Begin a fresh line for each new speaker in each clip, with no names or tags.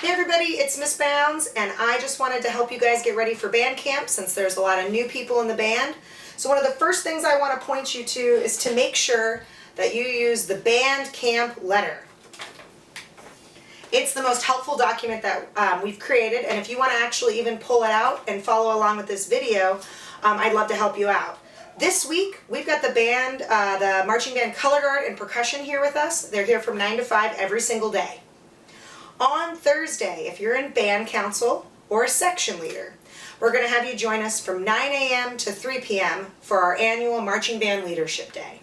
Hey everybody, it's Miss Bounds, and I just wanted to help you guys get ready for band camp since there's a lot of new people in the band. So one of the first things I want to point you to is to make sure that you use the band camp letter. It's the most helpful document that we've created, and if you want to actually even pull it out and follow along with this video, I'd love to help you out. This week, we've got the band, the marching band color guard and percussion here with us. They're here from 9 to 5 every single day. On Thursday, if you're in band council or a section leader, we're going to have you join us from 9 a.m. to 3 p.m. for our annual Marching Band Leadership Day.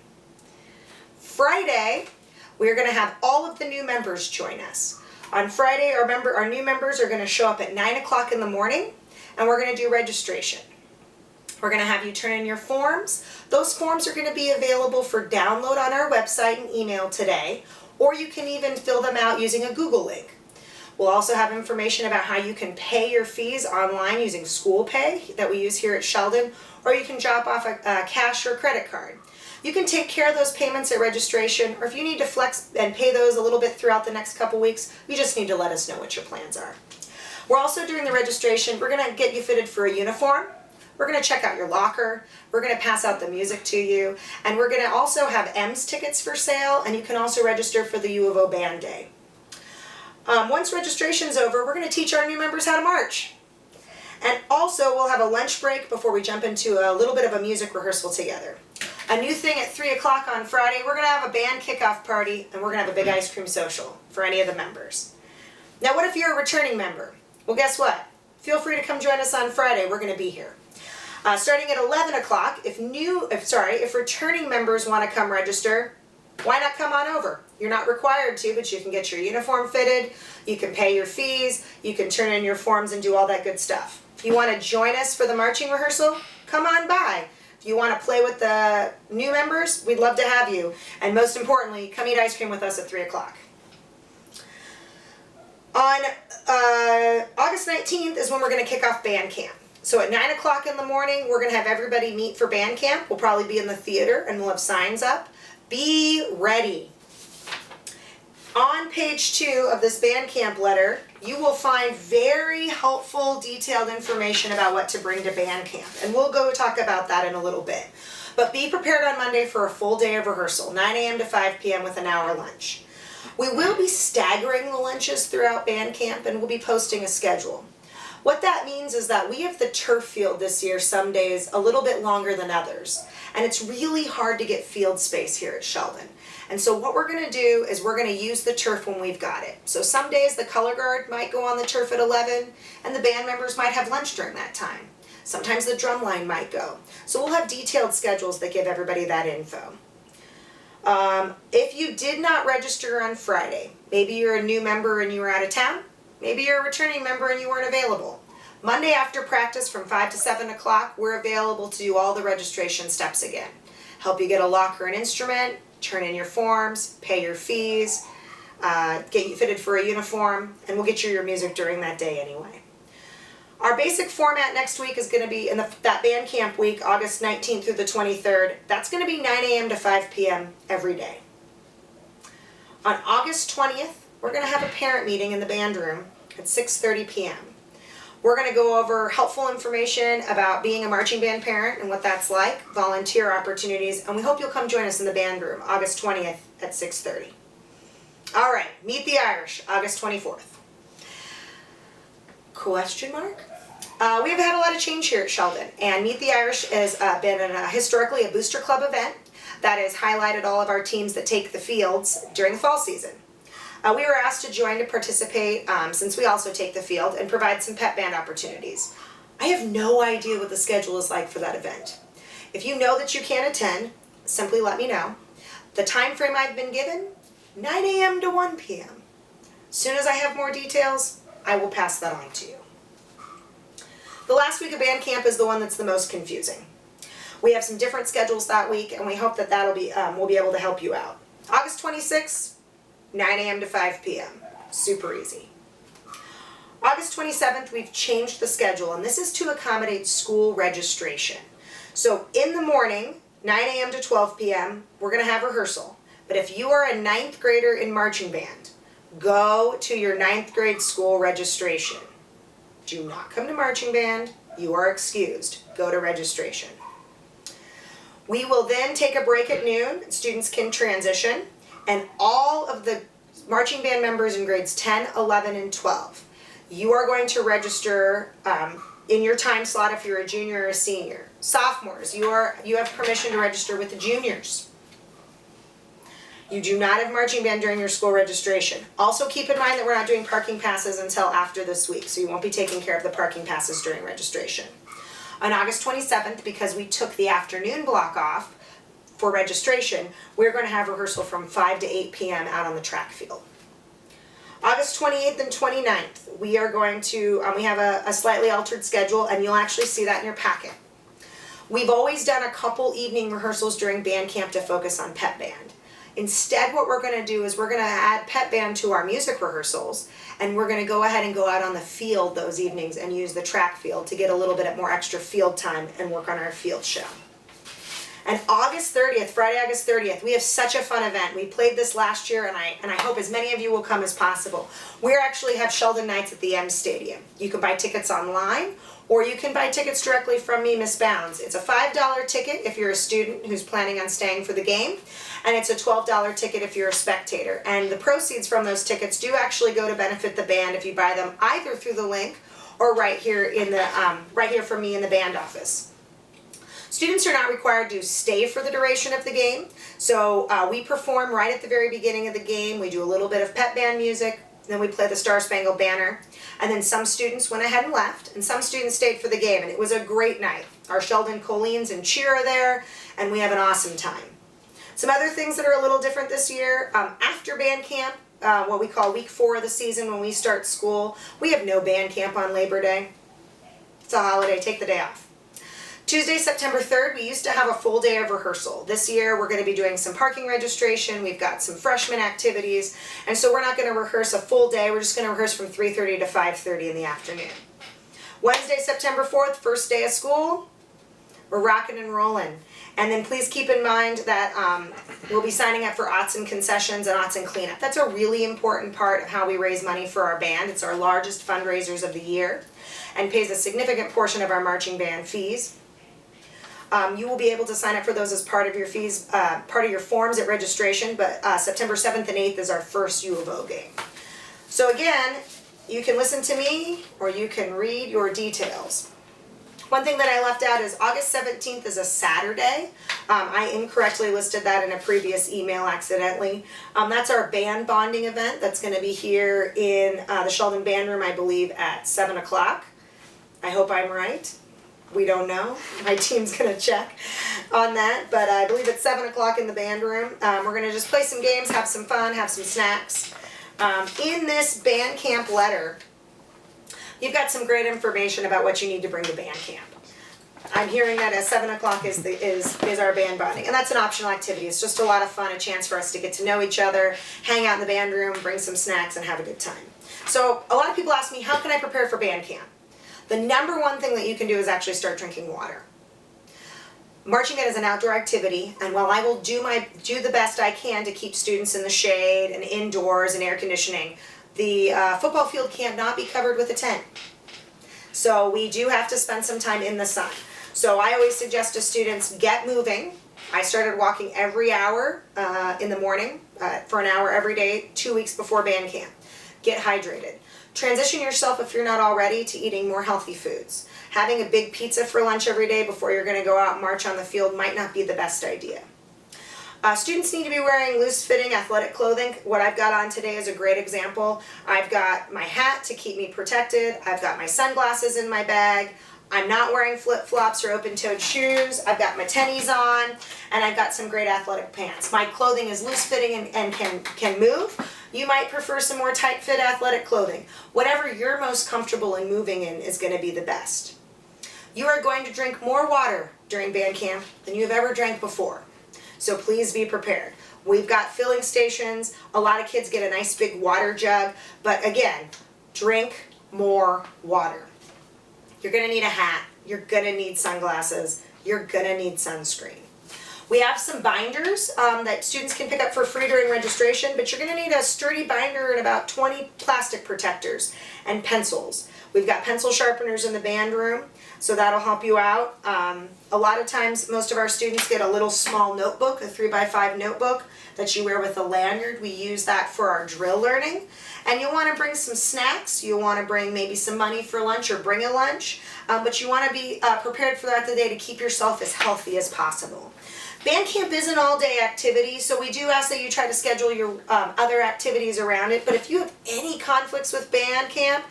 Friday, we're going to have all of the new members join us. On Friday, our new members are going to show up at 9 o'clock in the morning, and we're going to do registration. We're going to have you turn in your forms. Those forms are going to be available for download on our website and email today, or you can even fill them out using a Google link. We'll also have information about how you can pay your fees online using School Pay that we use here at Sheldon, or you can drop off a cash or credit card. You can take care of those payments at registration, or if you need to flex and pay those a little bit throughout the next couple weeks, you just need to let us know what your plans are. We're also doing the registration. We're going to get you fitted for a uniform. We're going to check out your locker. We're going to pass out the music to you, and we're going to also have EMS tickets for sale, and you can also register for the U of O Band Day. Once registration's over, we're going to teach our new members how to march. And also, we'll have a lunch break before we jump into a little bit of a music rehearsal together. A new thing at 3 o'clock on Friday, we're going to have a band kickoff party, and we're going to have a big ice cream social for any of the members. Now, what if you're a returning member? Well, guess what? Feel free to come join us on Friday. We're going to be here. Starting at 11 o'clock, if returning members want to come register, why not come on over? You're not required to, but you can get your uniform fitted, you can pay your fees, you can turn in your forms and do all that good stuff. If you want to join us for the marching rehearsal, come on by. If you want to play with the new members, we'd love to have you. And most importantly, come eat ice cream with us at 3 o'clock. On August 19th is when we're going to kick off band camp. So at 9 o'clock in the morning, we're going to have everybody meet for band camp. We'll probably be in the theater and we'll have signs up. Be ready. On page 2 of this band camp letter, you will find very helpful, detailed information about what to bring to band camp. And we'll go talk about that in a little bit. But be prepared on Monday for a full day of rehearsal, 9 a.m. to 5 p.m. with an hour lunch. We will be staggering the lunches throughout band camp, and we'll be posting a schedule. What that means is that we have the turf field this year some days a little bit longer than others. And it's really hard to get field space here at Sheldon. And so what we're going to do is we're going to use the turf when we've got it. So some days the color guard might go on the turf at 11, and the band members might have lunch during that time. Sometimes the drum line might go. So we'll have detailed schedules that give everybody that info. If you did not register on Friday, maybe you're a new member and you were out of town, maybe you're a returning member and you weren't available. Monday after practice from 5 to 7 o'clock, we're available to do all the registration steps again. Help you get a locker and instrument, turn in your forms, pay your fees, get you fitted for a uniform, and we'll get you your music during that day anyway. Our basic format next week is going to be in that band camp week, August 19th through the 23rd. That's going to be 9 a.m. to 5 p.m. every day. On August 20th, we're going to have a parent meeting in the band room at 6:30 p.m. We're going to go over helpful information about being a marching band parent and what that's like, volunteer opportunities, and we hope you'll come join us in the band room August 20th at 6:30. All right, Meet the Irish, August 24th. Question mark? We have had a lot of change here at Sheldon, and Meet the Irish has been historically a booster club event that has highlighted all of our teams that take the fields during the fall season. We were asked to join to participate since we also take the field and provide some pep band opportunities. I have no idea what the schedule is like for that event. If you know that you can't attend, simply let me know. The time frame I've been given, 9 a.m. to 1 p.m. As soon as I have more details, I will pass that on to you. The last week of band camp is the one that's the most confusing. We have some different schedules that week, and we hope that we'll be able to help you out. August 26th, 9 a.m. to 5 p.m. Super easy. August 27th, we've changed the schedule, and this is to accommodate school registration. So in the morning, 9 a.m. to 12 p.m., we're going to have rehearsal. But if you are a 9th grader in marching band, go to your 9th grade school registration. Do not come to marching band. You are excused. Go to registration. We will then take a break at noon. Students can transition. And all of the marching band members in grades 10, 11, and 12, you are going to register in your time slot if you're a junior or a senior. Sophomores, you have permission to register with the juniors. You do not have marching band during your school registration. Also keep in mind that we're not doing parking passes until after this week, so you won't be taking care of the parking passes during registration. On August 27th, because we took the afternoon block off for registration, we're going to have rehearsal from 5 to 8 p.m. out on the track field. August 28th and 29th, we are going to, we have a slightly altered schedule, and you'll actually see that in your packet. We've always done a couple evening rehearsals during band camp to focus on pep band. Instead, what we're going to do is we're going to add pep band to our music rehearsals, and we're going to go ahead and go out on the field those evenings and use the track field to get a little bit more extra field time and work on our field show. And August 30th, Friday, August 30th, we have such a fun event. We played this last year, and I hope as many of you will come as possible. We actually have Sheldon nights at the M Stadium. You can buy tickets online, or you can buy tickets directly from me, Miss Bounds. It's a $5 ticket if you're a student who's planning on staying for the game, and it's a $12 ticket if you're a spectator. And the proceeds from those tickets do actually go to benefit the band if you buy them either through the link or right here in the right here from me in the band office. Students are not required to stay for the duration of the game, so we perform right at the very beginning of the game. We do a little bit of pep band music, then we play the Star Spangled Banner, and then some students went ahead and left, and some students stayed for the game, and it was a great night. Our Sheldon Colleen's and Cheer are there, and we have an awesome time. Some other things that are a little different this year, after band camp, what we call week 4 of the season when we start school, we have no band camp on Labor Day. It's a holiday, take the day off. Tuesday, September 3rd, we used to have a full day of rehearsal. This year, we're going to be doing some parking registration. We've got some freshman activities, and so we're not going to rehearse a full day. We're just going to rehearse from 3:30 to 5:30 in the afternoon. Wednesday, September 4th, first day of school, we're rocking and rolling. And then please keep in mind that we'll be signing up for Aughts and concessions and Aughts and cleanup. That's a really important part of how we raise money for our band. It's our largest fundraisers of the year and pays a significant portion of our marching band fees. You will be able to sign up for those as part of your fees, part of your forms at registration, but September 7th and 8th is our first U of O game. So again, you can listen to me or you can read your details. One thing that I left out is August 17th is a Saturday. I incorrectly listed that in a previous email accidentally. That's our band bonding event that's going to be here in the Sheldon Band Room, I believe, at 7 o'clock. I hope I'm right. We don't know. My team's going to check on that, but I believe it's 7 o'clock in the band room. We're going to just play some games, have some fun, have some snacks. In this band camp letter, you've got some great information about what you need to bring to band camp. I'm hearing that at 7 o'clock is our band bonding, and that's an optional activity. It's just a lot of fun, a chance for us to get to know each other, hang out in the band room, bring some snacks, and have a good time. So a lot of people ask me, how can I prepare for band camp? The number one thing that you can do is actually start drinking water. Marching band is an outdoor activity, and while I will do the best I can to keep students in the shade and indoors and air conditioning, the football field cannot be covered with a tent. So we do have to spend some time in the sun. So I always suggest to students, get moving. I started walking every hour in the morning for an hour every day, 2 weeks before band camp. Get hydrated. Transition yourself, if you're not already, to eating more healthy foods. Having a big pizza for lunch every day before you're going to go out and march on the field might not be the best idea. Students need to be wearing loose-fitting athletic clothing. What I've got on today is a great example. I've got my hat to keep me protected. I've got my sunglasses in my bag. I'm not wearing flip-flops or open-toed shoes. I've got my tennies on, and I've got some great athletic pants. My clothing is loose-fitting and can move. You might prefer some more tight-fit athletic clothing. Whatever you're most comfortable in moving in is going to be the best. You are going to drink more water during band camp than you've ever drank before. So please be prepared. We've got filling stations. A lot of kids get a nice big water jug. But again, drink more water. You're going to need a hat. You're going to need sunglasses. You're going to need sunscreen. We have some binders that students can pick up for free during registration, but you're going to need a sturdy binder and about 20 plastic protectors and pencils. We've got pencil sharpeners in the band room, so that'll help you out. A lot of times, most of our students get a little small notebook, a 3x5 notebook that you wear with a lanyard. We use that for our drill learning. And you'll want to bring some snacks. You'll want to bring maybe some money for lunch or bring a lunch. But you want to be prepared throughout the day to keep yourself as healthy as possible. Band camp is an all-day activity, so we do ask that you try to schedule your other activities around it. But if you have any conflicts with band camp,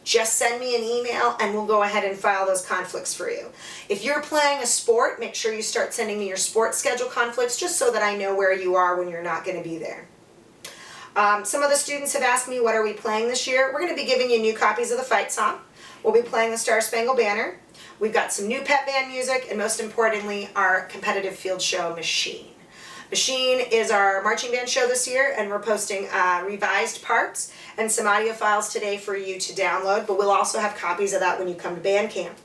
just send me an email and we'll go ahead and file those conflicts for you. If you're playing a sport, make sure you start sending me your sports schedule conflicts just so that I know where you are when you're not going to be there. Some of the students have asked me, what are we playing this year? We're going to be giving you new copies of the fight song. We'll be playing the Star Spangled Banner. We've got some new pep band music, and most importantly, our competitive field show, Machine. Machine is our marching band show this year, and we're posting revised parts and some audio files today for you to download, but we'll also have copies of that when you come to band camp.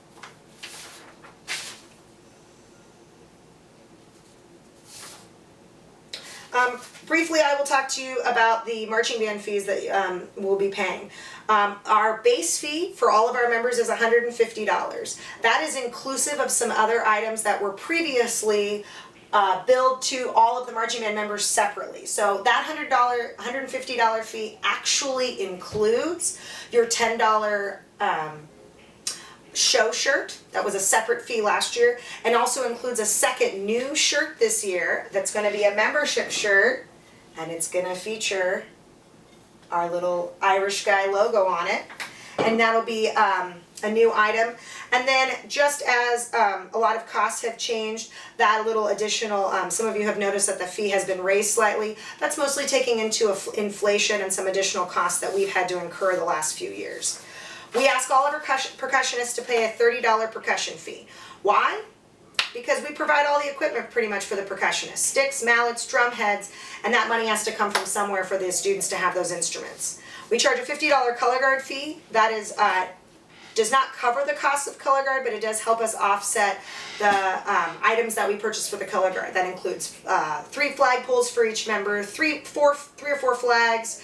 Briefly, I will talk to you about the marching band fees that we'll be paying. Our base fee for all of our members is $150. That is inclusive of some other items that were previously billed to all of the marching band members separately. So that $150 fee actually includes your $10 show shirt. That was a separate fee last year, and also includes a second new shirt this year that's going to be a membership shirt, and it's going to feature our little Irish guy logo on it, and that'll be a new item. And then just as a lot of costs have changed, that little additional, some of you have noticed that the fee has been raised slightly. That's mostly taking into inflation and some additional costs that we've had to incur the last few years. We ask all of our percussionists to pay a $30 percussion fee. Why? Because we provide all the equipment pretty much for the percussionists. Sticks, mallets, drum heads, and that money has to come from somewhere for the students to have those instruments. We charge a $50 color guard fee. That is does not cover the cost of color guard, but it does help us offset the items that we purchase for the color guard. That includes 3 flag poles for each member, 3 or 4 flags,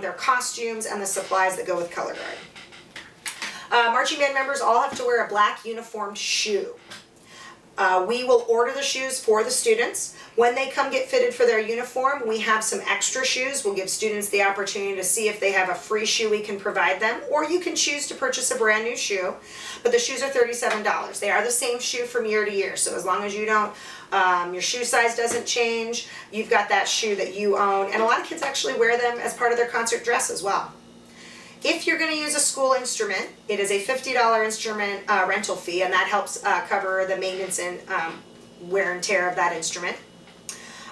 their costumes, and the supplies that go with color guard. Marching band members all have to wear a black uniformed shoe. We will order the shoes for the students. When they come get fitted for their uniform, we have some extra shoes. We'll give students the opportunity to see if they have a free shoe we can provide them, or you can choose to purchase a brand new shoe, but the shoes are $37. They are the same shoe from year to year, so as long as you don't, your shoe size doesn't change, you've got that shoe that you own, and a lot of kids actually wear them as part of their concert dress as well. If you're going to use a school instrument, it is a $50 instrument rental fee, and that helps cover the maintenance and wear and tear of that instrument.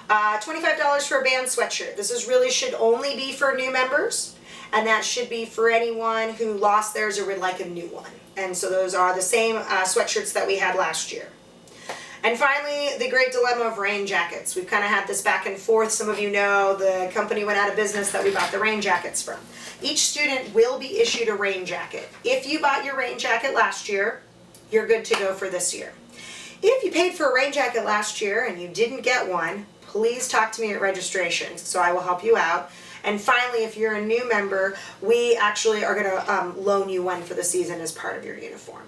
$25 for a band sweatshirt. This should only be for new members, and that should be for anyone who lost theirs or would like a new one. And so those are the same sweatshirts that we had last year. And finally, the great dilemma of rain jackets. We've kind of had this back and forth. Some of you know the company went out of business that we bought the rain jackets from. Each student will be issued a rain jacket. If you bought your rain jacket last year, you're good to go for this year. If you paid for a rain jacket last year and you didn't get one, please talk to me at registration so I will help you out. And finally, if you're a new member, we actually are going to loan you one for the season as part of your uniform.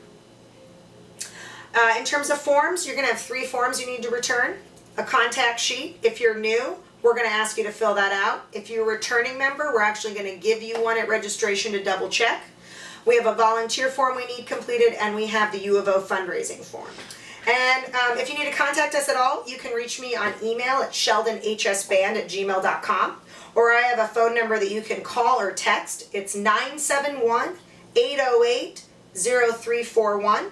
In terms of forms, you're going to have 3 forms you need to return. A contact sheet. If you're new, we're going to ask you to fill that out. If you're a returning member, we're actually going to give you one at registration to double check. We have a volunteer form we need completed, and we have the U of O fundraising form. And if you need to contact us at all, you can reach me on email at sheldonhsband@gmail.com, or I have a phone number that you can call or text. It's 971-808-0341.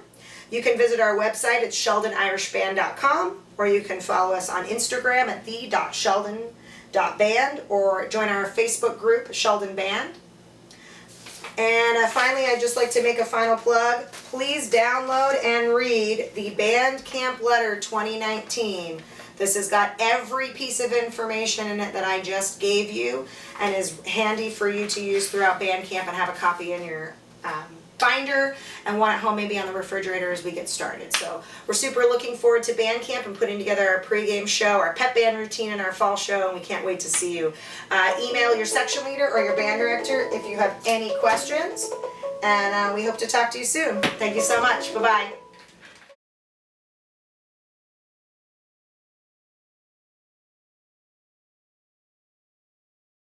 You can visit our website at sheldonirishband.com, or you can follow us on Instagram at the.sheldon.band, or join our Facebook group, Sheldon Band. And finally, I'd just like to make a final plug. Please download and read the Band Camp Letter 2019. This has got every piece of information in it that I just gave you, and is handy for you to use throughout band camp and have a copy in your binder and one at home maybe on the refrigerator as we get started. So we're super looking forward to band camp and putting together our pregame show, our pep band routine, and our fall show, and we can't wait to see you. Email your section leader or your band director if you have any questions, and we hope to talk to you soon. Thank you so much. Bye-bye.